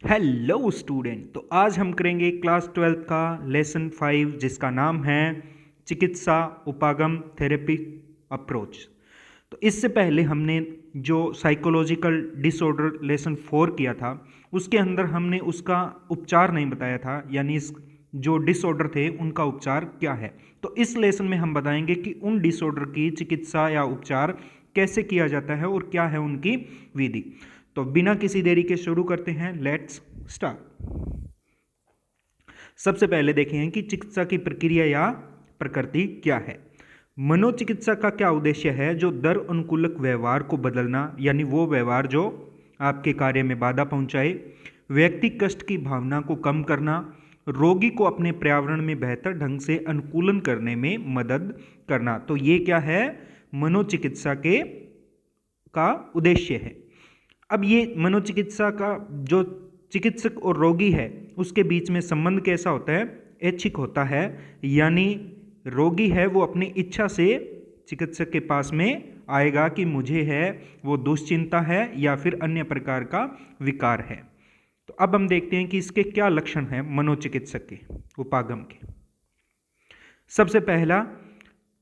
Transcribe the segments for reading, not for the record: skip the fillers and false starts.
Hello student. तो आज हम करेंगे क्लास 12 का लेसन 5 जिसका नाम है चिकित्सा उपागम थेरेपी अप्रोच। तो इससे पहले हमने जो साइकोलॉजिकल डिसऑर्डर लेसन 4 किया था उसके अंदर हमने उसका उपचार नहीं बताया था, यानी इस जो डिसऑर्डर थे उनका उपचार क्या है। तो इस लेसन में हम बताएंगे कि उन डिसऑर्डर की चिकित्सा या उपचार कैसे किया जाता है और क्या है उनकी विधि। तो बिना किसी देरी के शुरू करते हैं, लेट्स स्टार्ट। सबसे पहले देखें कि चिकित्सा की प्रक्रिया या प्रकृति क्या है। मनोचिकित्सा का क्या उद्देश्य है? जो दर अनुकूलक व्यवहार को बदलना, यानी वो व्यवहार जो आपके कार्य में बाधा पहुंचाए, व्यक्ति कष्ट की भावना को कम करना, रोगी को अपने पर्यावरण में बेहतर ढंग से अनुकूलन करने में मदद करना। तो ये क्या है? मनोचिकित्सा के का उद्देश्य है। अब ये मनोचिकित्सा का जो चिकित्सक और रोगी है उसके बीच में संबंध कैसा होता है? ऐच्छिक होता है, यानी रोगी है वो अपनी इच्छा से चिकित्सक के पास में आएगा कि मुझे है वो दुश्चिंता है या फिर अन्य प्रकार का विकार है। तो अब हम देखते हैं कि इसके क्या लक्षण हैं मनोचिकित्सक के उपागम के। सबसे पहला,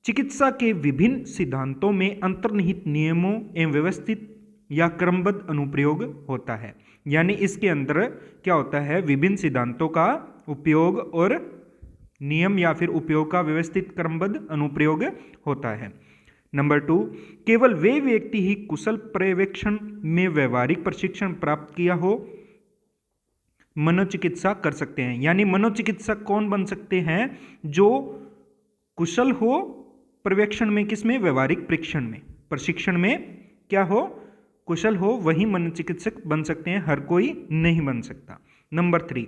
चिकित्सा के विभिन्न सिद्धांतों में अंतर्निहित नियमों एवं व्यवस्थित या क्रमबद्ध अनुप्रयोग होता है। यानी इसके अंदर क्या होता है? विभिन्न सिद्धांतों का उपयोग और नियम या फिर उपयोग का व्यवस्थित क्रमबद्ध अनुप्रयोग होता है। नंबर 2, केवल वे व्यक्ति ही कुशल पर्यवेक्षण में व्यवहारिक प्रशिक्षण प्राप्त किया हो मनोचिकित्सा कर सकते हैं। यानी मनोचिकित्सक कौन बन सकते हैं? जो कुशल हो पर्यवेक्षण में, किसमें? व्यवहारिक प्रशिक्षण में क्या हो? कुशल हो, वही मनोचिकित्सक बन सकते हैं, हर कोई नहीं बन सकता। नंबर 3,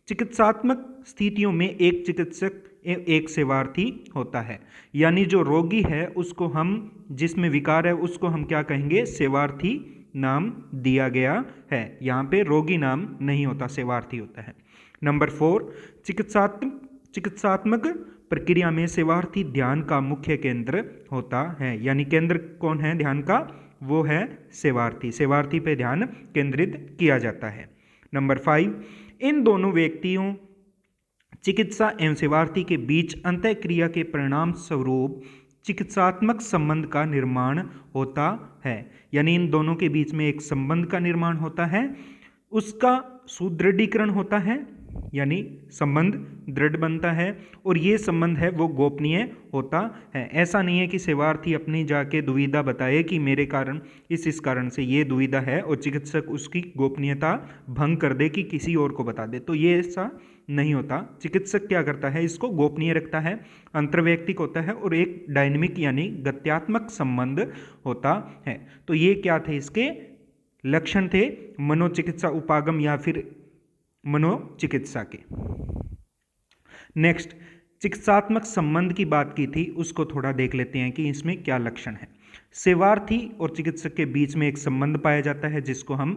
चिकित्सात्मक स्थितियों में एक चिकित्सक एक सेवार्थी होता है। यानी जो रोगी है उसको हम, जिसमें विकार है उसको हम क्या कहेंगे? सेवार्थी नाम दिया गया है। यहाँ पे रोगी नाम नहीं होता, सेवार्थी होता है। नंबर 4, चिकित्सात्मक प्रक्रिया में सेवार्थी ध्यान का मुख्य केंद्र होता है। यानी केंद्र कौन है ध्यान का? वो है सेवार्थी। सेवार्थी पे ध्यान केंद्रित किया जाता है। नंबर 5, इन दोनों व्यक्तियों चिकित्सा एवं सेवार्थी के बीच अंतःक्रिया के परिणाम स्वरूप चिकित्सात्मक संबंध का निर्माण होता है। यानी इन दोनों के बीच में एक संबंध का निर्माण होता है, उसका सुदृढ़ीकरण होता है, यानी संबंध दृढ़ बनता है और ये संबंध है वो गोपनीय होता है। ऐसा नहीं है कि सेवार्थी अपनी जाके दुविधा बताए कि मेरे कारण इस कारण से ये दुविधा है और चिकित्सक उसकी गोपनीयता भंग कर दे कि किसी और को बता दे। तो ये ऐसा नहीं होता। चिकित्सक क्या करता है? इसको गोपनीय रखता है, अंतर्वैयक्तिक होता है और एक डायनेमिक यानी गत्यात्मक संबंध होता है। तो ये क्या थे? इसके लक्षण थे मनोचिकित्सा उपागम या फिर मनोचिकित्सा के। नेक्स्ट, चिकित्सात्मक संबंध की बात की थी, उसको थोड़ा देख लेते हैं कि इसमें क्या लक्षण है। सेवार्थी और चिकित्सक के बीच में एक संबंध पाया जाता है जिसको हम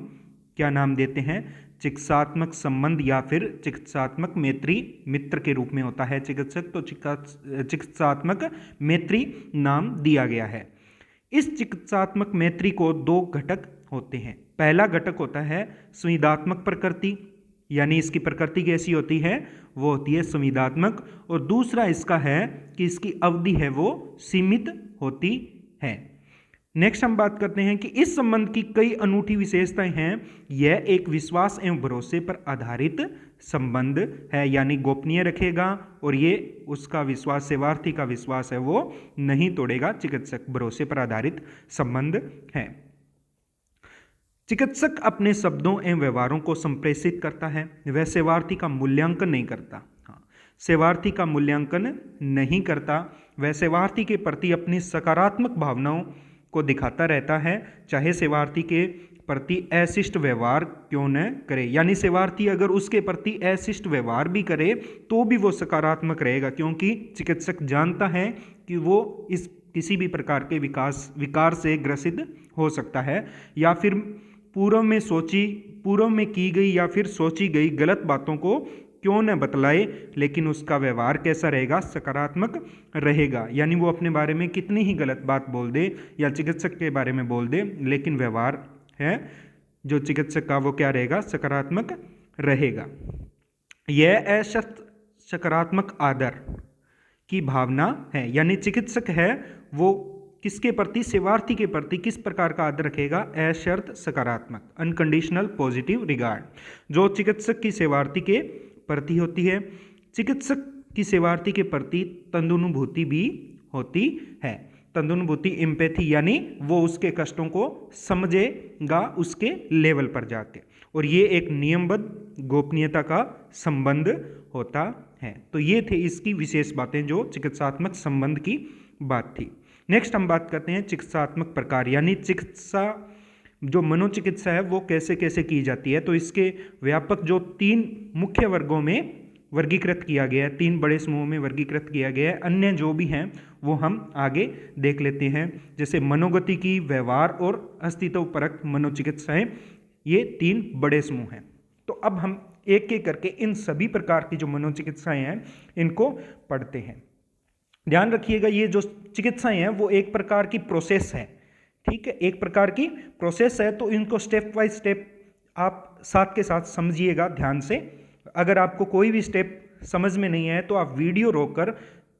क्या नाम देते हैं? चिकित्सात्मक संबंध या फिर चिकित्सात्मक मैत्री मित्र के रूप में होता है चिकित्सक, तो चिकित्सात्मक मैत्री नाम दिया गया है। इस चिकित्सात्मक मैत्री को दो घटक होते हैं। पहला घटक होता है संविदात्मक प्रकृति, यानी इसकी प्रकृति कैसी होती है? वो होती है संविदात्मक। और दूसरा इसका है कि इसकी अवधि है वो सीमित होती है। नेक्स्ट हम बात करते हैं कि इस संबंध की कई अनूठी विशेषताएं हैं। यह एक विश्वास एवं भरोसे पर आधारित संबंध है, यानी गोपनीय रखेगा और ये उसका विश्वास, सेवार्थी का विश्वास है वो नहीं तोड़ेगा। चिकित्सक भरोसे पर आधारित संबंध है। चिकित्सक अपने शब्दों एवं व्यवहारों को संप्रेषित करता है, वह सेवार्थी का मूल्यांकन नहीं करता। हाँ, सेवार्थी का मूल्यांकन नहीं करता, वह सेवार्थी के प्रति अपनी सकारात्मक भावनाओं को दिखाता रहता है, चाहे सेवार्थी के प्रति अशिष्ट व्यवहार क्यों न करे। यानी सेवार्थी अगर उसके प्रति अशिष्ट व्यवहार भी करे तो भी वो सकारात्मक रहेगा, क्योंकि चिकित्सक जानता है कि वो इस किसी भी प्रकार के विकार से ग्रसित हो सकता है या फिर पूर्व में की गई या फिर सोची गई गलत बातों को क्यों न बतलाए, लेकिन उसका व्यवहार कैसा रहेगा? सकारात्मक रहेगा। यानी वो अपने बारे में कितनी ही गलत बात बोल दे या चिकित्सक के बारे में बोल दे, लेकिन व्यवहार है जो चिकित्सक का वो क्या रहेगा, सकारात्मक रहेगा। यह अशर्त सकारात्मक आदर की भावना है, यानी चिकित्सक है वो किसके प्रति, सेवार्थी के प्रति किस प्रकार का आदर रखेगा, अशर्त सकारात्मक, अनकंडीशनल पॉजिटिव रिगार्ड, जो चिकित्सक की सेवार्थी के प्रति होती है। चिकित्सक की सेवार्थी के प्रति तंदुनुभूति भी होती है। तंदुनुभूति एम्पैथी, यानी वो उसके कष्टों को समझेगा उसके लेवल पर जाके, और ये एक नियमबद्ध गोपनीयता का संबंध होता है। तो ये थे इसकी विशेष बातें जो चिकित्सात्मक संबंध की बात थी। नेक्स्ट हम बात करते हैं चिकित्सात्मक प्रकार, यानी चिकित्सा जो मनोचिकित्सा है वो कैसे कैसे की जाती है। तो इसके व्यापक जो 3 मुख्य वर्गों में वर्गीकृत किया गया है, 3 बड़े समूह में वर्गीकृत किया गया है। अन्य जो भी हैं वो हम आगे देख लेते हैं, जैसे मनोगतिकी, व्यवहार और अस्तित्वपरक मनोचिकित्साएं, ये 3 बड़े समूह हैं। तो अब हम एक एक करके इन सभी प्रकार की जो मनोचिकित्साएं हैं इनको पढ़ते हैं। ध्यान रखिएगा, ये जो चिकित्साएं हैं वो एक प्रकार की प्रोसेस है, ठीक है, एक प्रकार की प्रोसेस है। तो इनको स्टेप बाय स्टेप आप साथ के साथ समझिएगा ध्यान से। अगर आपको कोई भी स्टेप समझ में नहीं आए तो आप वीडियो रोककर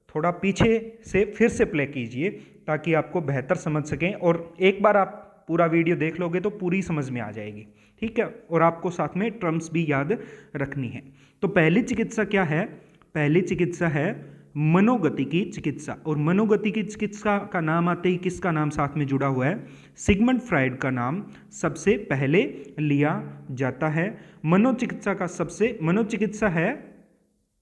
थोड़ा पीछे से फिर से प्ले कीजिए ताकि आपको बेहतर समझ सकें, और एक बार आप पूरा वीडियो देख लोगे तो पूरी समझ में आ जाएगी, ठीक है। और आपको साथ में टर्म्स भी याद रखनी है। तो पहली चिकित्सा क्या है, पहली चिकित्सा है मनोगतिकी चिकित्सा, और मनोगतिकी चिकित्सा का नाम आते ही किसका नाम साथ में जुड़ा हुआ है, सिगमंड फ्राइड का नाम सबसे पहले लिया जाता है। मनोचिकित्सा है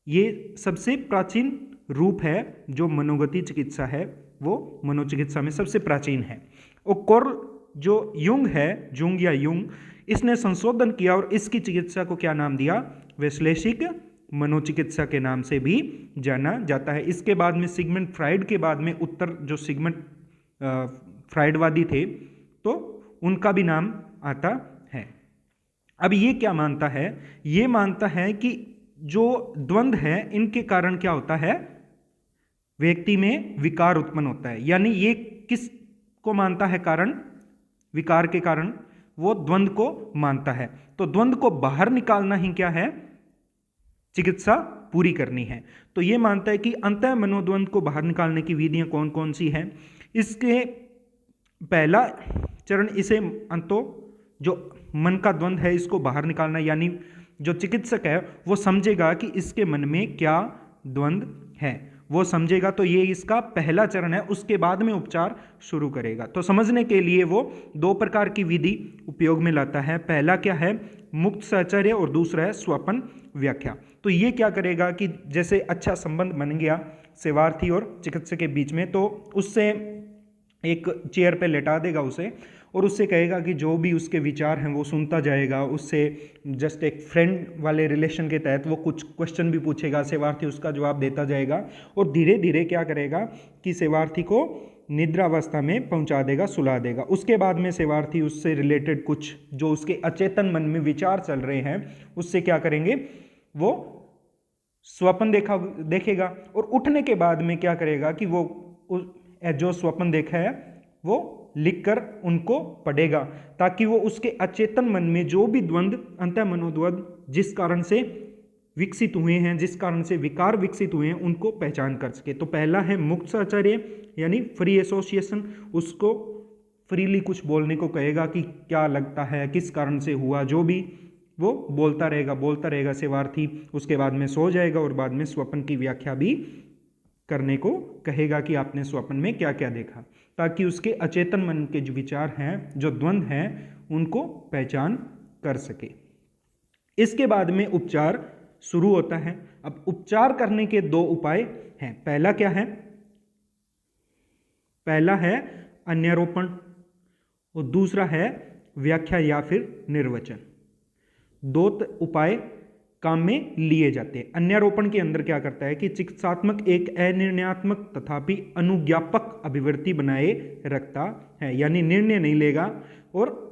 ये सबसे प्राचीन रूप है, जो मनोगति चिकित्सा है वो मनोचिकित्सा में सबसे प्राचीन है। और कार्ल जो युंग है, जुंग या युंग, इसने संशोधन किया और इसकी चिकित्सा को क्या नाम दिया, वैश्लेषिक मनोचिकित्सा के नाम से भी जाना जाता है। इसके बाद में सिगमंड फ्राइड के बाद में उत्तर जो सिगमंड फ्राइडवादी थे तो उनका भी नाम आता है। अब ये क्या मानता है, ये मानता है कि जो द्वंद्व है इनके कारण क्या होता है, व्यक्ति में विकार उत्पन्न होता है। यानी ये किस को मानता है कारण, विकार के कारण वो द्वंद्व को मानता है। तो द्वंद्व को बाहर निकालना ही क्या है, चिकित्सा पूरी करनी है। तो ये मानता है कि अंतः मनोद्वंद को बाहर निकालने की विधियां कौन कौन सी हैं। इसके पहला चरण इसे अंतो जो मन का द्वंद है इसको बाहर निकालना, यानी जो चिकित्सक है वो समझेगा कि इसके मन में क्या द्वंद है, वो समझेगा। तो ये इसका पहला चरण है, उसके बाद में उपचार शुरू करेगा। तो समझने के लिए वो 2 प्रकार की विधि उपयोग में लाता है। पहला क्या है, मुक्त साहचर्य, और दूसरा है स्वपन व्याख्या। तो ये क्या करेगा कि जैसे अच्छा संबंध बन गया सेवार्थी और चिकित्सक के बीच में, तो उससे एक चेयर पे लेटा देगा उसे और उससे कहेगा कि जो भी उसके विचार हैं वो सुनता जाएगा। उससे जस्ट एक फ्रेंड वाले रिलेशन के तहत वो कुछ क्वेश्चन भी पूछेगा, सेवार्थी उसका जवाब देता जाएगा, और धीरे धीरे क्या करेगा कि सेवार्थी को निद्रावस्था में पहुंचा देगा, सुला देगा। उसके बाद में सेवार्थी उससे रिलेटेड कुछ जो उसके अचेतन मन में विचार चल रहे हैं उससे क्या करेंगे, वो स्वप्न देखेगा, और उठने के बाद में क्या करेगा कि वो जो स्वप्न देखा है वो लिखकर उनको पढ़ेगा, ताकि वो उसके अचेतन मन में जो भी द्वंद्व, अंतः मनोद्वंद जिस कारण से विकसित हुए हैं, जिस कारण से विकार विकसित हुए हैं, उनको पहचान कर सके। तो पहला है मुक्त साहचर्य यानी फ्री एसोसिएशन, उसको फ्रीली कुछ बोलने को कहेगा कि क्या लगता है, किस कारण से हुआ, जो भी वो बोलता रहेगा सेवार्थी। उसके बाद में सो जाएगा और बाद में स्वप्न की व्याख्या भी करने को कहेगा कि आपने स्वप्न में क्या क्या देखा, ताकि उसके अचेतन मन के जो विचार हैं, जो द्वंद्व हैं, उनको पहचान कर सके। इसके बाद में उपचार शुरू होता है। अब उपचार करने के 2 उपाय हैं। पहला क्या है, पहला है अन्यारोपण और दूसरा है व्याख्या या फिर निर्वचन। 2 उपाय काम में लिए जाते हैं। अन्यारोपण के अंदर क्या करता है कि चिकित्सात्मक एक अनिर्णयात्मक तथापि अनुज्ञापक अभिवृत्ति बनाए रखता है, यानी निर्णय नहीं लेगा और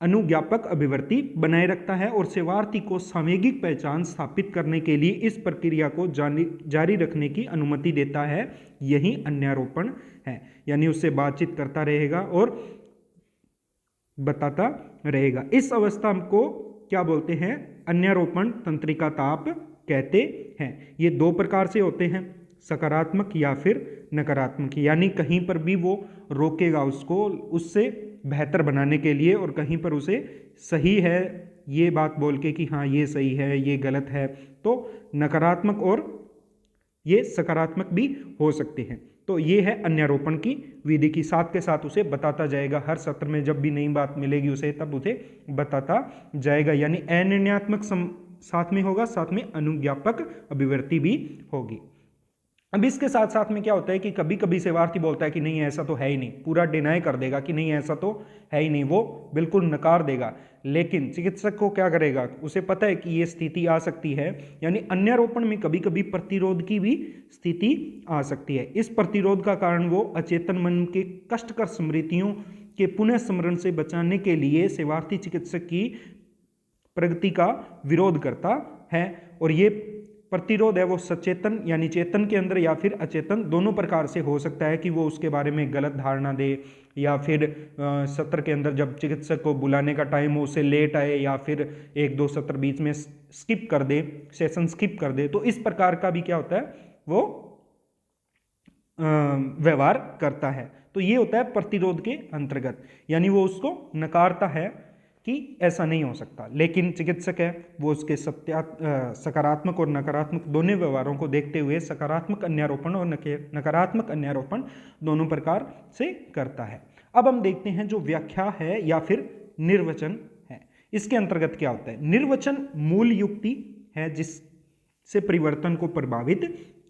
अनुज्ञापक अभिवृत्ति बनाए रखता है, और सेवार्थी को सामयिक पहचान स्थापित करने के लिए इस प्रक्रिया को जारी रखने की अनुमति देता है। यही अन्यारोपण है, यानी उससे बातचीत करता रहेगा और बताता रहेगा। इस अवस्था को क्या बोलते हैं? अन्यारोपण तंत्रिका ताप कहते हैं। ये दो प्रकार से होते हैं, सकारात्मक या फिर नकारात्मक, यानी कहीं पर भी वो रोकेगा उसको उससे बेहतर बनाने के लिए, और कहीं पर उसे सही है ये बात बोल के कि हाँ ये सही है ये गलत है। तो नकारात्मक और ये सकारात्मक भी हो सकते हैं। तो ये है अन्यारोपण की विधि की, साथ के साथ उसे बताता जाएगा हर सत्र में, जब भी नई बात मिलेगी उसे तब उसे बताता जाएगा। यानी अनिर्णयात्मक साथ में होगा, साथ में अनुज्ञापक अभिवृत्ति भी होगी। अब इसके साथ साथ में क्या होता है कि कभी कभी सेवार्थी बोलता है कि नहीं ऐसा तो है ही नहीं, पूरा डिनाई कर देगा कि नहीं ऐसा तो है ही नहीं, वो बिल्कुल नकार देगा। लेकिन चिकित्सक को क्या करेगा? उसे पता है कि ये स्थिति आ सकती है, यानी अन्यारोपण में कभी कभी प्रतिरोध की भी स्थिति आ सकती है। इस प्रतिरोध का कारण वो अचेतन मन के कष्टकर स्मृतियों के पुनः स्मरण से बचाने के लिए सेवार्थी चिकित्सक की प्रगति का विरोध करता है। और ये प्रतिरोध है वो सचेतन यानी चेतन के अंदर या फिर अचेतन दोनों प्रकार से हो सकता है, कि वो उसके बारे में गलत धारणा दे, या फिर सत्र के अंदर जब चिकित्सक को बुलाने का टाइम हो उसे लेट आए, या फिर एक दो सत्र बीच में स्किप कर दे, सेशन स्किप कर दे। तो इस प्रकार का भी क्या होता है? वो व्यवहार करता है। तो ये होता है प्रतिरोध के अंतर्गत, यानी वो उसको नकारता है कि ऐसा नहीं हो सकता। लेकिन चिकित्सक है वो उसके सकारात्मक और नकारात्मक दोनों व्यवहारों को देखते हुए सकारात्मक अन्यारोपण और नकारात्मक अन्यारोपण दोनों प्रकार से करता है। अब हम देखते हैं जो व्याख्या है या फिर निर्वचन है, इसके अंतर्गत क्या होता है? निर्वचन मूल युक्ति है जिससे परिवर्तन को प्रभावित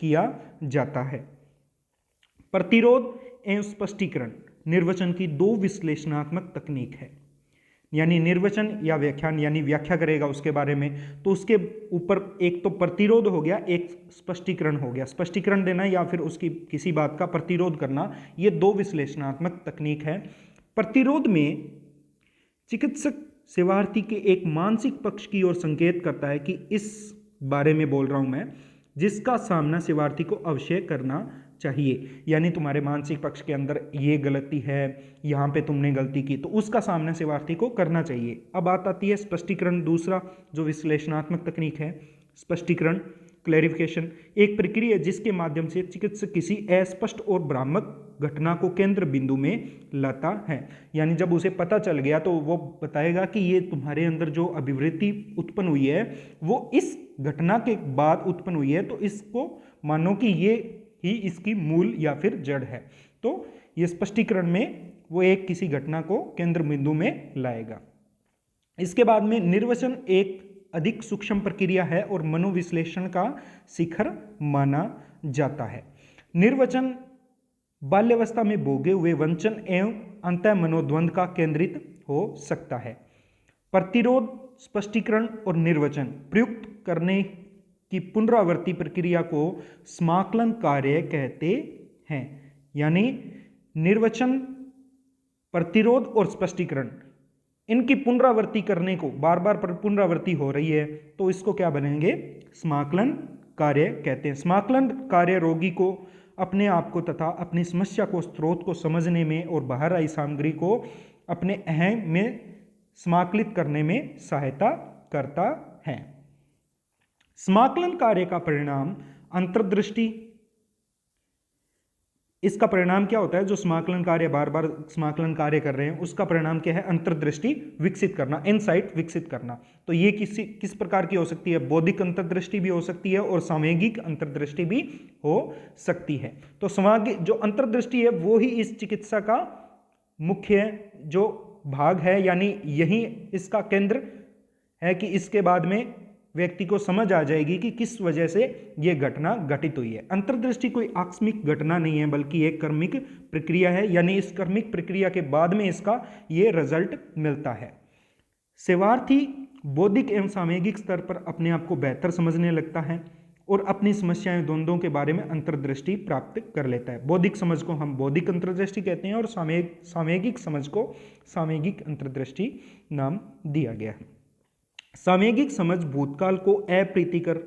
किया जाता है। प्रतिरोध एवं स्पष्टीकरण निर्वचन की दो विश्लेषणात्मक तकनीक है। यानी निर्वचन या व्याख्यान, यानी व्याख्या करेगा उसके बारे में, तो उसके ऊपर एक तो प्रतिरोध हो गया, एक स्पष्टीकरण हो गया। स्पष्टीकरण देना या फिर उसकी किसी बात का प्रतिरोध करना, ये दो विश्लेषणात्मक तकनीक है। प्रतिरोध में चिकित्सक सेवार्थी के एक मानसिक पक्ष की ओर संकेत करता है कि इस बारे में बोल रहा हूं मैं, जिसका सामना सेवार्थी को अवश्य करना चाहिए। यानी तुम्हारे मानसिक पक्ष के अंदर ये गलती है, यहाँ पे तुमने गलती की, तो उसका सामना सेवार्थी को करना चाहिए। अब बात आती है स्पष्टीकरण, दूसरा जो विश्लेषणात्मक तकनीक है। स्पष्टीकरण क्लैरिफिकेशन एक प्रक्रिया जिसके माध्यम से चिकित्सक किसी अस्पष्ट और भ्रामक घटना को केंद्र बिंदु में लाता है। यानी जब उसे पता चल गया तो वो बताएगा कि ये तुम्हारे अंदर जो अभिवृत्ति उत्पन्न हुई है वो इस घटना के बाद उत्पन्न हुई है, तो इसको मानो कि ये ही इसकी मूल या फिर जड़ है। तो ये स्पष्टीकरण में वो एक किसी घटना को केंद्र बिंदु में लाएगा। इसके बाद में निर्वचन एक अधिक सूक्ष्म प्रक्रिया है और मनोविश्लेषण का शिखर माना जाता है। निर्वचन बाल्यावस्था में भोगे हुए वंचन एवं अंतः मनोद्वंद का केंद्रित हो सकता है। प्रतिरोध, स्पष्टीकरण और निर्वचन प्रयुक्त करने की पुनरावृत्ति प्रक्रिया को समाकलन कार्य कहते हैं। यानी निर्वचन, प्रतिरोध और स्पष्टीकरण, इनकी पुनरावृत्ति करने को बार बार पुनरावृत्ति हो रही है, तो इसको क्या बनेंगे? समाकलन कार्य कहते हैं। समाकलन कार्य रोगी को अपने आप को तथा अपनी समस्या को, स्रोत को समझने में और बाहर आई सामग्री को अपने अहम में समाकलित करने में सहायता करता है। समाकलन कार्य का परिणाम अंतर्दृष्टि। इसका परिणाम क्या होता है? जो समाकलन कार्य बार बार समाकलन कार्य कर रहे हैं उसका परिणाम क्या है? अंतर्दृष्टि विकसित करना, इनसाइट विकसित करना। तो ये किस प्रकार की हो सकती है? बौद्धिक अंतर्दृष्टि भी हो सकती है और सामयिक अंतर्दृष्टि भी हो सकती है। तो जो अंतर्दृष्टि है वो ही इस चिकित्सा का मुख्य जो भाग है, यानी यही इसका केंद्र है कि इसके बाद में व्यक्ति को समझ आ जाएगी कि किस वजह से यह घटना घटित हुई है। अंतर्दृष्टि कोई आकस्मिक घटना नहीं है बल्कि एक कर्मिक प्रक्रिया है, यानी इस कर्मिक प्रक्रिया के बाद में इसका ये रिजल्ट मिलता है। सेवार्थी बौद्धिक एवं सामयिक स्तर पर अपने आप को बेहतर समझने लगता है और अपनी समस्याएं द्वंद्वों के बारे में अंतर्दृष्टि प्राप्त कर लेता है। बौद्धिक समझ को हम बौद्धिक अंतर्दृष्टि कहते हैं और सामयिक समझ को सामयिक अंतर्दृष्टि नाम दिया गया है। सामयिक समझ भूतकाल को अप्रीतिकर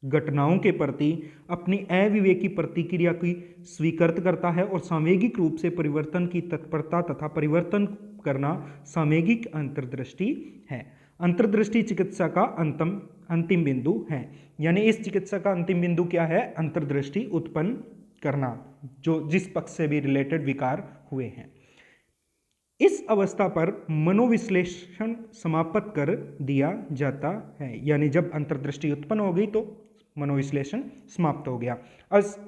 घटनाओं के प्रति अपनी अविवेकी प्रतिक्रिया की स्वीकृत करता है और सामयिक रूप से परिवर्तन की तत्परता तथा परिवर्तन करना सामयिक अंतर्दृष्टि है। अंतर्दृष्टि चिकित्सा का अंतिम बिंदु है, यानी इस चिकित्सा का अंतिम बिंदु क्या है? अंतर्दृष्टि उत्पन्न करना, जो जिस पक्ष से भी रिलेटेड विकार हुए हैं। इस अवस्था पर मनोविश्लेषण समाप्त कर दिया जाता है, यानी जब अंतर्दृष्टि उत्पन्न हो गई तो मनोविश्लेषण समाप्त हो गया।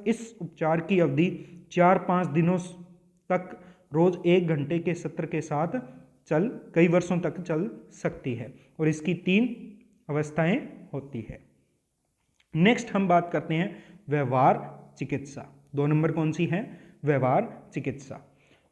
इस उपचार की अवधि 4-5 दिनों तक रोज 1 घंटे के सत्र के साथ कई वर्षों तक चल सकती है, और इसकी 3 अवस्थाएं होती है। नेक्स्ट हम बात करते हैं व्यवहार चिकित्सा। 2 नंबर कौन सी है? व्यवहार चिकित्सा।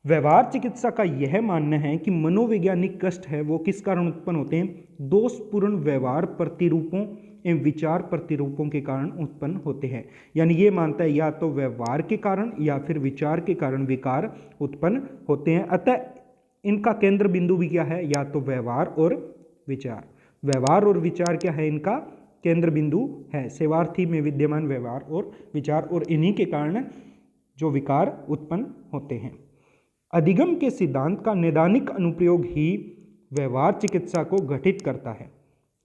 व्यवहार चिकित्सा का यह मानना है कि मनोवैज्ञानिक कष्ट है वो किस कारण उत्पन्न होते हैं? दोषपूर्ण व्यवहार प्रतिरूपों एवं विचार प्रतिरूपों के कारण उत्पन्न होते हैं। यानी ये मानता है या तो व्यवहार के कारण या फिर विचार के कारण विकार उत्पन्न होते हैं। अतः इनका केंद्र बिंदु भी क्या है? या तो व्यवहार और विचार। व्यवहार और विचार क्या है? इनका केंद्र बिंदु है। सेवार्थी में विद्यमान व्यवहार और विचार, और इन्हीं के कारण जो विकार उत्पन्न होते हैं। अधिगम के सिद्धांत का नैदानिक अनुप्रयोग ही व्यवहार चिकित्सा को गठित करता है।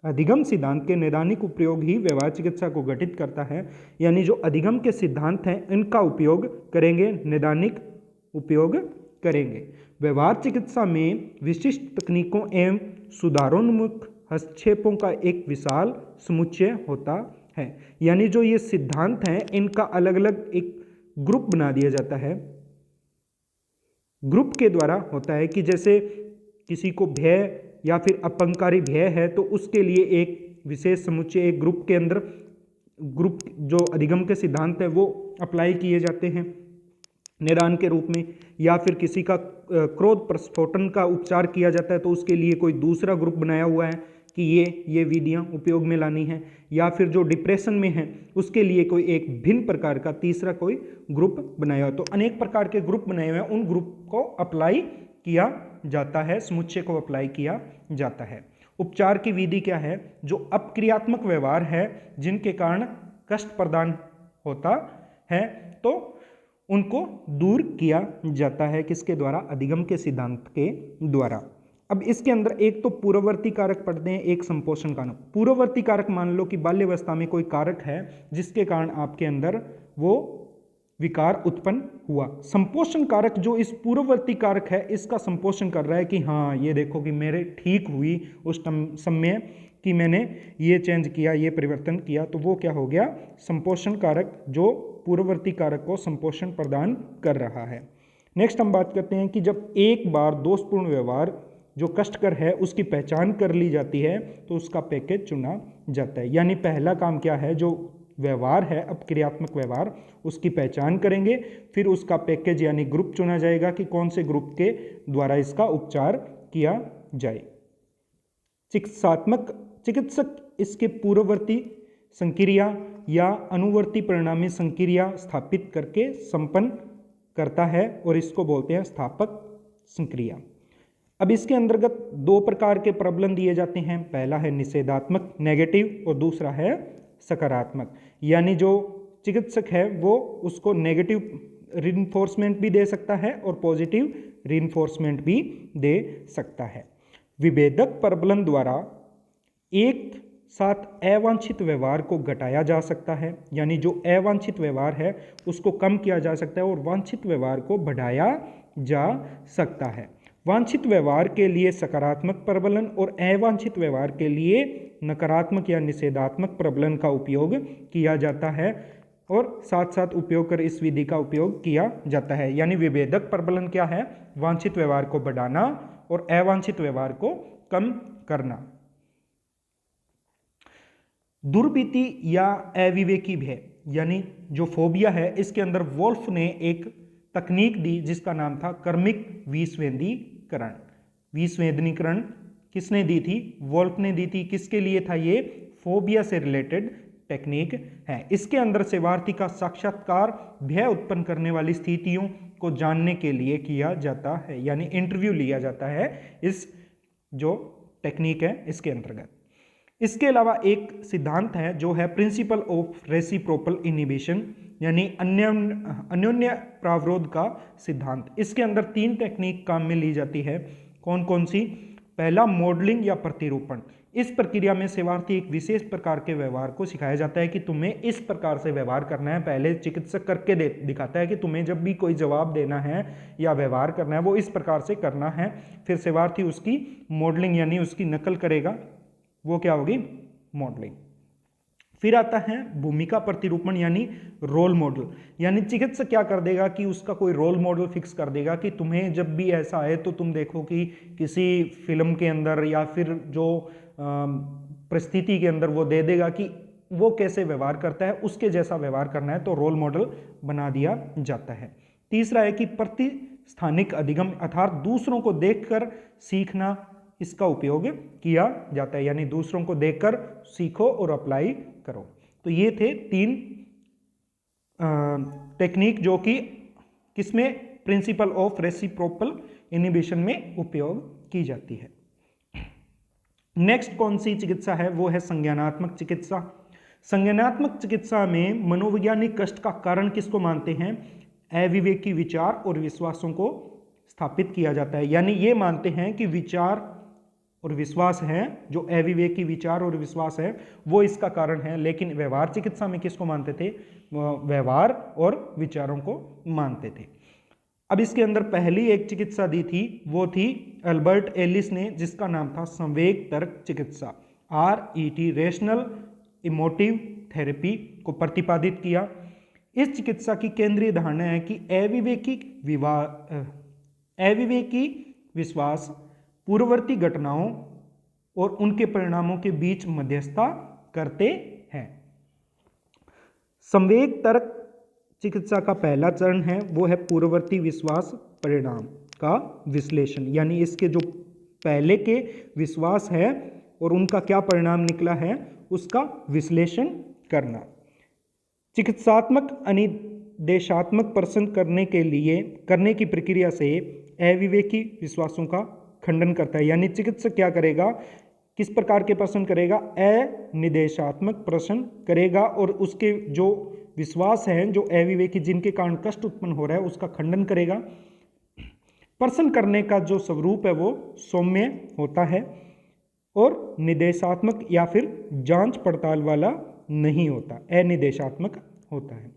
अधिगम सिद्धांत के नैदानिक उपयोग ही व्यवहार चिकित्सा को गठित करता है, यानी जो अधिगम के सिद्धांत हैं इनका उपयोग करेंगे, नैदानिक उपयोग करेंगे। व्यवहार चिकित्सा में विशिष्ट तकनीकों एवं सुधारोन्मुख हस्तक्षेपों का एक विशाल समुच्चय होता है। यानी जो ये सिद्धांत हैं इनका अलग अलग एक ग्रुप बना दिया जाता है। ग्रुप के द्वारा होता है कि जैसे किसी को भय या फिर अपंकारी भय है तो उसके लिए एक विशेष समुच्चय, एक ग्रुप के अंदर ग्रुप जो अधिगम के सिद्धांत है वो अप्लाई किए जाते हैं निदान के रूप में। या फिर किसी का क्रोध प्रस्फोटन का उपचार किया जाता है तो उसके लिए कोई दूसरा ग्रुप बनाया हुआ है कि ये विधियां उपयोग में लानी है। या फिर जो डिप्रेशन में है उसके लिए कोई एक भिन्न प्रकार का तीसरा कोई ग्रुप बनाया हो। तो अनेक प्रकार के ग्रुप बनाए हुए हैं, उन ग्रुप को अप्लाई किया जाता है, समुच्चय को अप्लाई किया जाता है। उपचार की विधि क्या है? जो अपक्रियात्मक व्यवहार है जिनके कारण कष्ट प्रदान होता है तो उनको दूर किया जाता है। किसके द्वारा? अधिगम के सिद्धांत के द्वारा। अब इसके अंदर एक तो पूर्ववर्ती कारक पढ़ते हैं, एक संपोषण कारक। पूर्ववर्ती कारक मान लो कि बाल्यावस्था में कोई कारक है जिसके कारण आपके अंदर वो विकार उत्पन्न हुआ। संपोषण कारक जो इस पूर्ववर्ती कारक है इसका संपोषण कर रहा है कि हाँ ये देखो कि मेरे ठीक हुई उस समय कि मैंने ये चेंज किया, ये परिवर्तन किया, तो वो क्या हो गया? संपोषण कारक जो पूर्ववर्ती कारक को संपोषण प्रदान कर रहा है। नेक्स्ट हम बात करते हैं कि जब एक बार दोषपूर्ण व्यवहार जो कष्टकर है उसकी पहचान कर ली जाती है तो उसका पैकेज चुना जाता है। यानी पहला काम क्या है? जो व्यवहार है अपक्रियात्मक व्यवहार उसकी पहचान करेंगे, फिर उसका पैकेज यानी ग्रुप चुना जाएगा कि कौन से ग्रुप के द्वारा इसका उपचार किया जाए। चिकित्सक इसके पूर्ववर्ती संक्रिया या अनुवर्ती परिणामी संक्रिया स्थापित करके संपन्न करता है और इसको बोलते हैं स्थापक संक्रिया। अब इसके अंतर्गत 2 प्रकार के प्रबलन दिए जाते हैं। पहला है निषेधात्मक नेगेटिव और दूसरा है सकारात्मक। यानी जो चिकित्सक है वो उसको नेगेटिव रिइंफोर्समेंट भी दे सकता है और पॉजिटिव रिइंफोर्समेंट भी दे सकता है। विभेदक प्रबलन द्वारा एक साथ अवांछित व्यवहार को घटाया जा सकता है, यानी जो अवांछित व्यवहार है उसको कम किया जा सकता है और वांछित व्यवहार को बढ़ाया जा सकता है। वांछित व्यवहार के लिए सकारात्मक प्रबलन और अवांछित व्यवहार के लिए नकारात्मक या निषेधात्मक प्रबलन का उपयोग किया जाता है और साथ साथ उपयोग कर इस विधि का उपयोग किया जाता है। यानी विभेदक प्रबलन क्या है? वांछित व्यवहार को बढ़ाना और अवांछित व्यवहार को कम करना। दुर्भीति या अविवेकी भय यानी जो फोबिया है इसके अंदर वोल्फ ने एक तकनीक दी जिसका नाम था कर्मिक विस्वेदीकरण। विस्वेदनीकरण किसने दी थी? वोल्फ ने दी थी। किसके लिए था ये? फोबिया से रिलेटेड टेक्निक है। इसके अंदर सेवार्थी का साक्षात्कार भय उत्पन्न करने वाली स्थितियों को जानने के लिए किया जाता है, यानी इंटरव्यू लिया जाता है इस जो टेक्निक है इसके अंतर्गत। इसके अलावा एक सिद्धांत है जो है प्रिंसिपल ऑफ रेसिप्रोकल इनहिबिशन, यानी अन्योन्य प्रावरोध का सिद्धांत। इसके अंदर 3 टेक्निक काम में ली जाती है। कौन कौन सी? पहला, मॉडलिंग या प्रतिरूपण। इस प्रक्रिया में सेवार्थी एक विशेष प्रकार के व्यवहार को सिखाया जाता है कि तुम्हें इस प्रकार से व्यवहार करना है। पहले चिकित्सक करके दिखाता है कि तुम्हें जब भी कोई जवाब देना है या व्यवहार करना है वो इस प्रकार से करना है। फिर सेवार्थी उसकी मॉडलिंग यानी उसकी नकल करेगा, वो क्या होगी? मॉडलिंग। फिर आता है भूमिका प्रतिरूपण यानी रोल मॉडल। यानी चिकित्सक क्या कर देगा कि उसका कोई रोल मॉडल फिक्स कर देगा कि तुम्हें जब भी ऐसा आए तो तुम देखो कि किसी फिल्म के अंदर या फिर जो परिस्थिति के अंदर वो दे देगा कि वो कैसे व्यवहार करता है, उसके जैसा व्यवहार करना है, तो रोल मॉडल बना दिया जाता है। तीसरा है कि प्रतिस्थानिक अधिगम अर्थात दूसरों को देखकर सीखना, इसका उपयोग किया जाता है। यानी दूसरों को देखकर सीखो और अप्लाई करो। तो ये थे 3 टेक्निक जो कि किसमें? प्रिंसिपल ऑफ रेसिप्रोकल इनहिबिशन में उपयोग की जाती है। नेक्स्ट कौन सी चिकित्सा है? वो है संज्ञानात्मक चिकित्सा। संज्ञानात्मक चिकित्सा में मनोवैज्ञानिक कष्ट का कारण किसको मानते हैं? अविवेकी विचार और विश्वासों को स्थापित किया जाता है। यानी ये मानते हैं कि विचार और विश्वास है, जो अविवेकी विचार और विश्वास है वो इसका कारण है। लेकिन व्यवहार चिकित्सा में किसको मानते थे? व्यवहार और विचारों को मानते थे। अब इसके अंदर पहली एक चिकित्सा दी थी, वो थी अल्बर्ट एलिस ने, जिसका नाम था संवेग तर्क चिकित्सा, RET रेशनल इमोटिव थेरेपी को प्रतिपादित किया। इस चिकित्सा की केंद्रीय धारणा है कि अविवेकी विश्वास पूर्ववर्ती घटनाओं और उनके परिणामों के बीच मध्यस्थता करते हैं। संवेग तर्क चिकित्सा का पहला चरण है वो है पूर्ववर्ती विश्वास परिणाम का विश्लेषण। यानी इसके जो पहले के विश्वास है और उनका क्या परिणाम निकला है उसका विश्लेषण करना। चिकित्सात्मक अनिर्देशात्मक प्रश्न करने की प्रक्रिया से अविवेकी विश्वासों का खंडन करता है। यानी चिकित्सक क्या करेगा? किस प्रकार के प्रश्न करेगा? अनिर्देशात्मक प्रश्न करेगा और उसके जो विश्वास हैं जो अविवेकी जिनके कारण कष्ट उत्पन्न हो रहा है उसका खंडन करेगा। प्रश्न करने का जो स्वरूप है वो सौम्य होता है और निर्देशात्मक या फिर जांच पड़ताल वाला नहीं होता, अनिर्देशात्मक होता है।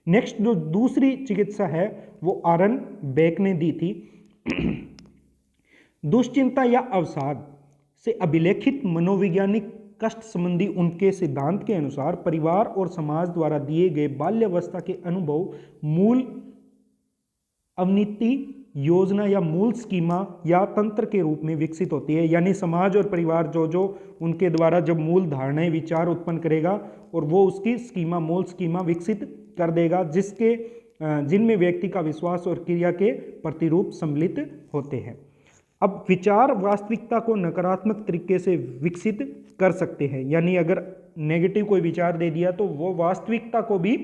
नेक्स्ट जो दूसरी चिकित्सा है वो आरन बेक ने दी थी। दुश्चिंता या अवसाद से अभिलेखित मनोवैज्ञानिक कष्ट संबंधी उनके सिद्धांत के अनुसार परिवार और समाज द्वारा दिए गए बाल्यावस्था के अनुभव मूल अवनीति योजना या मूल स्कीमा या तंत्र के रूप में विकसित होती है। यानी समाज और परिवार जो उनके द्वारा जब मूल धारणाएं विचार उत्पन्न करेगा और वो उसकी स्कीमा मूल स्कीमा विकसित कर देगा जिनमें व्यक्ति का विश्वास और क्रिया के प्रतिरूप सम्मिलित होते हैं। अब विचार वास्तविकता को नकारात्मक तरीके से विकसित कर सकते हैं। यानी अगर नेगेटिव कोई विचार दे दिया तो वो वास्तविकता को भी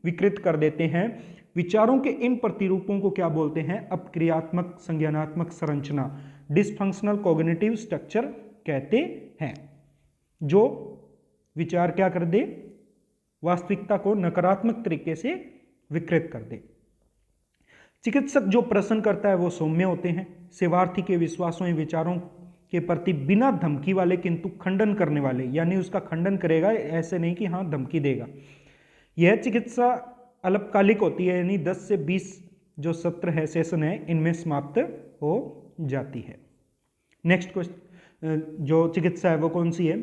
विकृत कर देते हैं। विचारों के इन प्रतिरूपों को क्या बोलते हैं? अपक्रियात्मक संज्ञानात्मक संरचना, डिसफंक्शनल कॉग्निटिव स्ट्रक्चर कहते हैं। जो विचार क्या कर दे? वास्तविकता को नकारात्मक तरीके से विकृत कर दे। चिकित्सक जो प्रश्न करता है वो सौम्य होते हैं। सेवार्थी के विश्वासों या विचारों के प्रति बिना धमकी वाले किंतु खंडन करने वाले, यानी उसका खंडन करेगा, ऐसे नहीं कि हाँ धमकी देगा। यह चिकित्सा अल्पकालिक होती है, यानी 10 से 20 जो सत्र है, सेशन है, इनमें समाप्त हो जाती है। नेक्स्ट क्वेश्चन जो चिकित्सा है वो कौन सी है?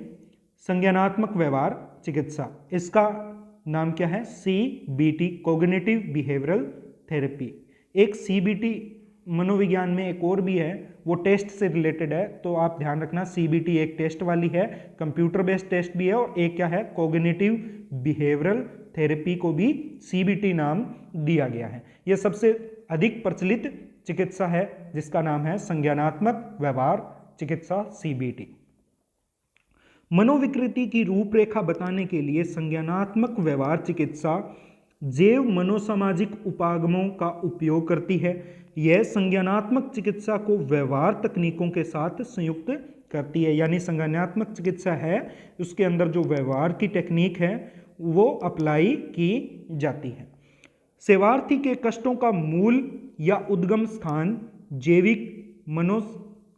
संज्ञानात्मक व्यवहार चिकित्सा। इसका नाम क्या है? CBT cognitive behavioural therapy. एक CBT मनोविज्ञान में एक और भी है, वो टेस्ट से रिलेटेड है, तो आप ध्यान रखना। CBT एक टेस्ट वाली है, कंप्यूटर बेस्ड टेस्ट भी है, और एक क्या है? कॉग्निटिव बिहेवियरल थेरेपी को भी CBT नाम दिया गया है। यह सबसे अधिक प्रचलित चिकित्सा है जिसका नाम है संज्ञानात्मक व्यवहार चिकित्सा, CBT। मनोविकृति की रूपरेखा बताने के लिए संज्ञानात्मक व्यवहार चिकित्सा जैव मनोसामाजिक उपागमों का उपयोग करती है। यह संज्ञानात्मक चिकित्सा को व्यवहार तकनीकों के साथ संयुक्त करती है। यानी संज्ञानात्मक चिकित्सा है उसके अंदर जो व्यवहार की टेक्निक है वो अप्लाई की जाती है। सेवार्थी के कष्टों का मूल या उद्गम स्थान जैविक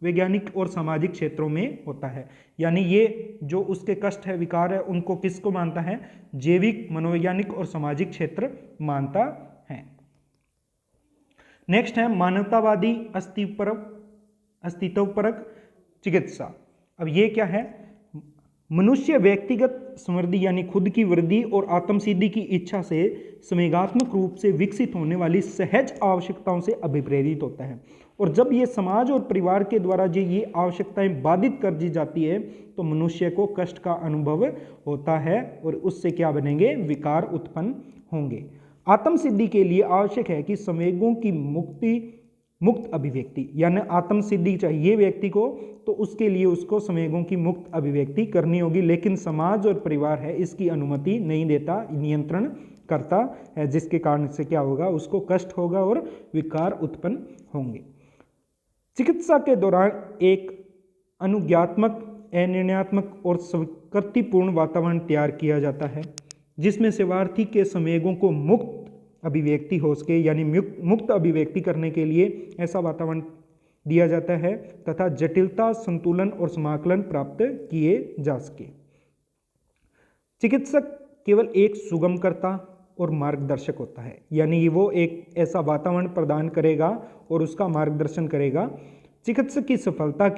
वैज्ञानिक और सामाजिक क्षेत्रों में होता है। यानी ये जो उसके कष्ट है, विकार है, उनको किसको मानता है? जैविक, मनोवैज्ञानिक और सामाजिक क्षेत्र मानता है। नेक्स्ट है मानवतावादी अस्तित्वपरक चिकित्सा। अब ये क्या है? मनुष्य व्यक्तिगत समृद्धि यानी खुद की वृद्धि और आत्मसिद्धि की इच्छा से संवेगात्मक रूप से विकसित होने वाली सहज आवश्यकताओं से अभिप्रेरित होता है, और जब ये समाज और परिवार के द्वारा जो ये आवश्यकताएं बाधित कर दी जाती है तो मनुष्य को कष्ट का अनुभव होता है और उससे क्या बनेंगे? विकार उत्पन्न होंगे। आत्मसिद्धि के लिए आवश्यक है कि संवेगों की मुक्त अभिव्यक्ति, यानी आत्मसिद्धि चाहिए व्यक्ति को, तो उसके लिए उसको संवेगों की मुक्त अभिव्यक्ति करनी होगी, लेकिन समाज और परिवार है इसकी अनुमति नहीं देता, नियंत्रण करता है, जिसके कारण से क्या होगा? उसको कष्ट होगा और विकार उत्पन्न होंगे। चिकित्सा के दौरान एक अनुज्ञात्मक, अनिर्णयात्मक और स्वीकृतिपूर्ण वातावरण तैयार किया जाता है जिसमें सेवार्थी के संवेगों को मुक्त अभिव्यक्ति हो सके, यानी मुक्त अभिव्यक्ति करने के लिए ऐसा वातावरण दिया जाता है तथा जटिलता, संतुलन और समाकलन प्राप्त किए जा सके। चिकित्सक केवल एक सुगमकर्ता और मार्गदर्शक होता है, यानी वो एक ऐसा वातावरण प्रदान करेगा और उसका मार्गदर्शन करेगा। चिकित्सा की सफलता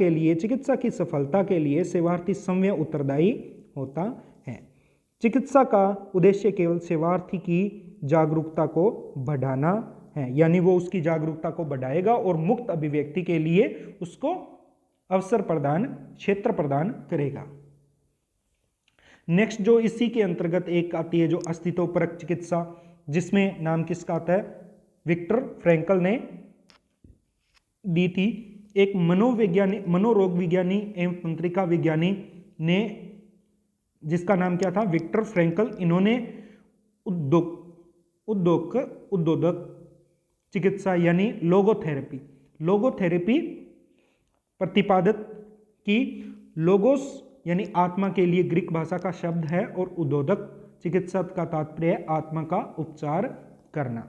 के लिए सेवार्थी सम्य उत्तरदायी होता है। चिकित्सा का उद्देश्य केवल सेवार्थी की जागरूकता को बढ़ाना है, यानी वो उसकी जागरूकता को बढ़ाएगा और मुक्त अभिव्यक्ति के लिए उसको अवसर प्रदान, क्षेत्र प्रदान करेगा। नेक्स्ट जो इसी के अंतर्गत एक आती है जो अस्तित्वपरक चिकित्सा, जिसमें नाम किसका आता है? विक्टर फ्रैंकल ने दी थी। एक मनोरोग विज्ञानी एवं तंत्रिका विज्ञानी ने, जिसका नाम क्या था? Victor Frankl. इन्होंने उद्बोधक चिकित्सा यानी लोगोथेरेपी प्रतिपादित की। लोगोस यानी आत्मा के लिए ग्रीक भाषा का शब्द है और उद्बोधक चिकित्सा का तात्पर्य आत्मा का उपचार करना।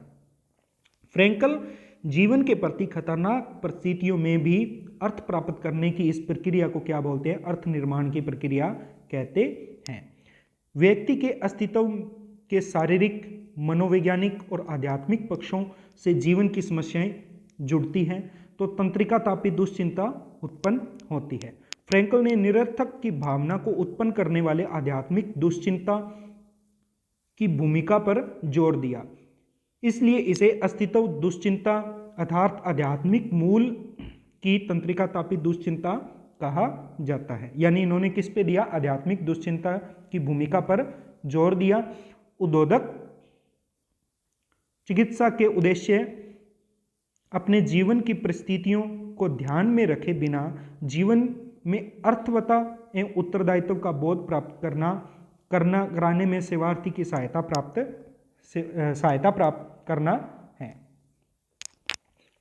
फ्रैंकल जीवन के प्रति खतरनाक परिस्थितियों में भी अर्थ प्राप्त करने की इस प्रक्रिया को क्या बोलते हैं? अर्थ निर्माण की प्रक्रिया कहते हैं। व्यक्ति के अस्तित्व के शारीरिक, मनोवैज्ञानिक और आध्यात्मिक पक्षों से जीवन की समस्याएं जुड़ती हैं तो तंत्रिका तापित दुश्चिंता उत्पन्न होती है। फ्रैंकल ने निरर्थक की भावना को उत्पन्न करने वाले आध्यात्मिक दुश्चिंता की भूमिका पर जोर दिया, इसलिए इसे अस्तित्व दुश्चिंता अर्थात आध्यात्मिक मूल की तंत्रिका तापित दुश्चिंता कहा जाता है। यानी इन्होंने किस पे दिया? आध्यात्मिक दुश्चिंता की भूमिका पर जोर दिया। उद्बोधक चिकित्सा के उद्देश्य अपने जीवन की परिस्थितियों को ध्यान में रखे बिना जीवन में अर्थवता एवं उत्तरदायित्व का बोध प्राप्त कराने में सेवार्थी की सहायता प्राप्त करना है।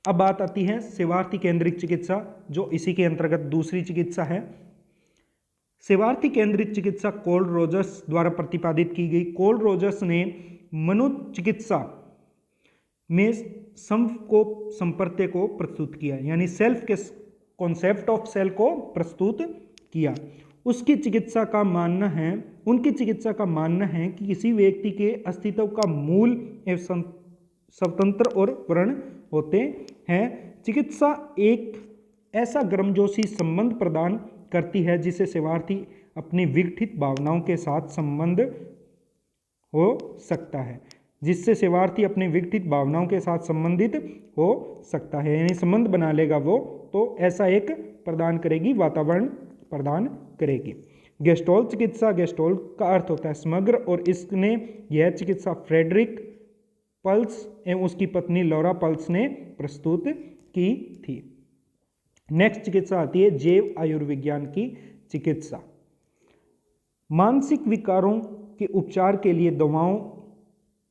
अब बात आती है सेवार्थी केंद्रित चिकित्सा, जो इसी के अंतर्गत दूसरी चिकित्सा है। सेवार्थी केंद्रित चिकित्सा कोल रोजर्स द्वारा प्रतिपादित की गई। कोल रोजर्स ने मनोचिकित्सा में संप्रत्य को प्रस्तुत किया, यानी सेल्फ के कॉन्सेप्ट ऑफ सेल्फ को प्रस्तुत किया। उनकी चिकित्सा का मानना है कि किसी व्यक्ति के अस्तित्व का मूल एवं स्वतंत्र और पूर्ण होते हैं। चिकित्सा एक ऐसा गर्मजोशी संबंध प्रदान करती है जिसे सेवार्थी अपनी विघटित भावनाओं के साथ संबंध हो सकता है, यानी संबंध बना लेगा वो, तो ऐसा एक प्रदान करेगी, वातावरण प्रदान करेगी। गेस्टोल चिकित्सा, गेस्टोल का अर्थ होता है समग्र, और इसने यह चिकित्सा फ्रेडरिक पल्स एवं उसकी पत्नी लौरा पल्स ने प्रस्तुत की थी। नेक्स्ट चिकित्सा आती है जैव आयुर्विज्ञान की चिकित्सा। मानसिक विकारों के उपचार के लिए दवाओं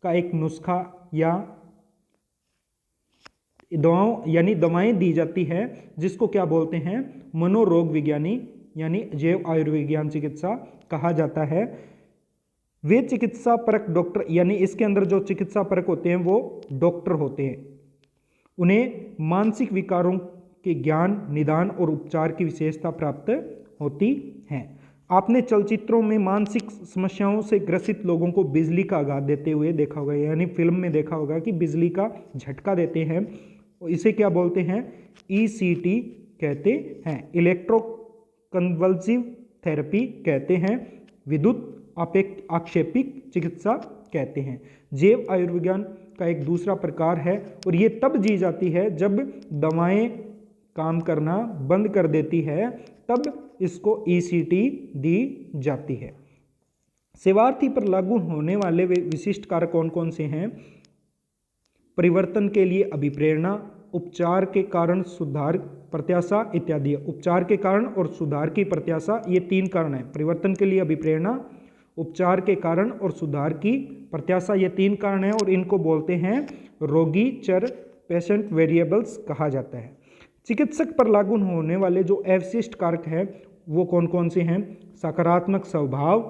का एक नुस्खा या दवाएं दी जाती है, जिसको क्या बोलते हैं? मनोरोग विज्ञानी यानी जैव आयुर्विज्ञान चिकित्सा कहा जाता है। वे चिकित्सा परक डॉक्टर, यानी इसके अंदर जो चिकित्सा परक होते हैं वो डॉक्टर होते हैं। उन्हें मानसिक विकारों के ज्ञान, निदान और उपचार की विशेषता प्राप्त होती है। आपने चलचित्रों में मानसिक समस्याओं से ग्रसित लोगों को बिजली का आघात देते हुए देखा होगा, यानी फिल्म में देखा होगा कि बिजली का झटका देते हैं, इसे क्या बोलते हैं? ECT कहते हैं, इलेक्ट्रो कन्वल्सिव थेरेपी कहते हैं, विद्युत आक्षेपिक चिकित्सा कहते हैं। जैव आयुर्विज्ञान का एक दूसरा प्रकार है और ये तब जी जाती है जब दवाएं काम करना बंद कर देती है, तब इसको ECT दी जाती है। सेवार्थी पर लागू होने वाले वे विशिष्ट कारक कौन कौन से हैं? परिवर्तन के लिए अभिप्रेरणा, उपचार के कारण सुधार प्रत्याशा इत्यादि। उपचार के कारण और सुधार की प्रत्याशा, ये 3 कारण हैं। परिवर्तन के लिए अभिप्रेरणा, उपचार के कारण और सुधार की प्रत्याशा, ये 3 कारण हैं और इनको बोलते हैं रोगी चर, पेशेंट वेरिएबल्स कहा जाता है। चिकित्सक पर लागू होने वाले जो अवशिष्ट कारक हैं वो कौन कौन से हैं? सकारात्मक स्वभाव,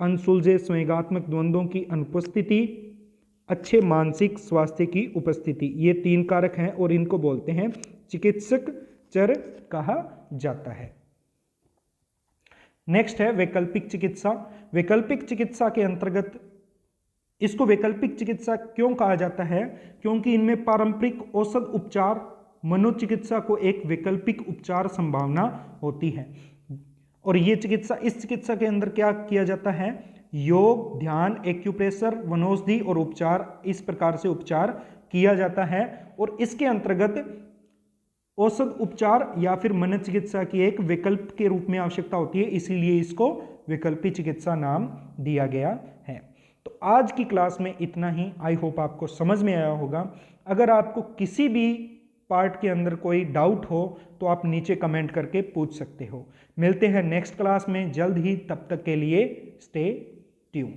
अनसुलझे संवेगात्मक द्वंद्वों की अनुपस्थिति, अच्छे मानसिक स्वास्थ्य की उपस्थिति, ये 3 कारक हैं और इनको बोलते हैं चिकित्सक चर कहा जाता है। नेक्स्ट है वैकल्पिक चिकित्सा। वैकल्पिक चिकित्सा के अंतर्गत, इसको वैकल्पिक चिकित्सा क्यों कहा जाता है? क्योंकि इनमें पारंपरिक औषध उपचार, मनोचिकित्सा को एक वैकल्पिक उपचार संभावना होती है। और ये चिकित्सा, इस चिकित्सा के अंदर क्या किया जाता है? योग, ध्यान, एक्यूप्रेशर, वनौषधि और उपचार, इस प्रकार से उपचार किया जाता है। और इसके अंतर्गत औषध उपचार या फिर मनोचिकित्सा की एक विकल्प के रूप में आवश्यकता होती है, इसीलिए इसको वैकल्पिक चिकित्सा नाम दिया गया है। तो आज की क्लास में इतना ही। आई होप आपको समझ में आया होगा। अगर आपको किसी भी पार्ट के अंदर कोई डाउट हो तो आप नीचे कमेंट करके पूछ सकते हो। मिलते हैं नेक्स्ट क्लास में जल्द ही, तब तक के लिए स्टे ट्यून।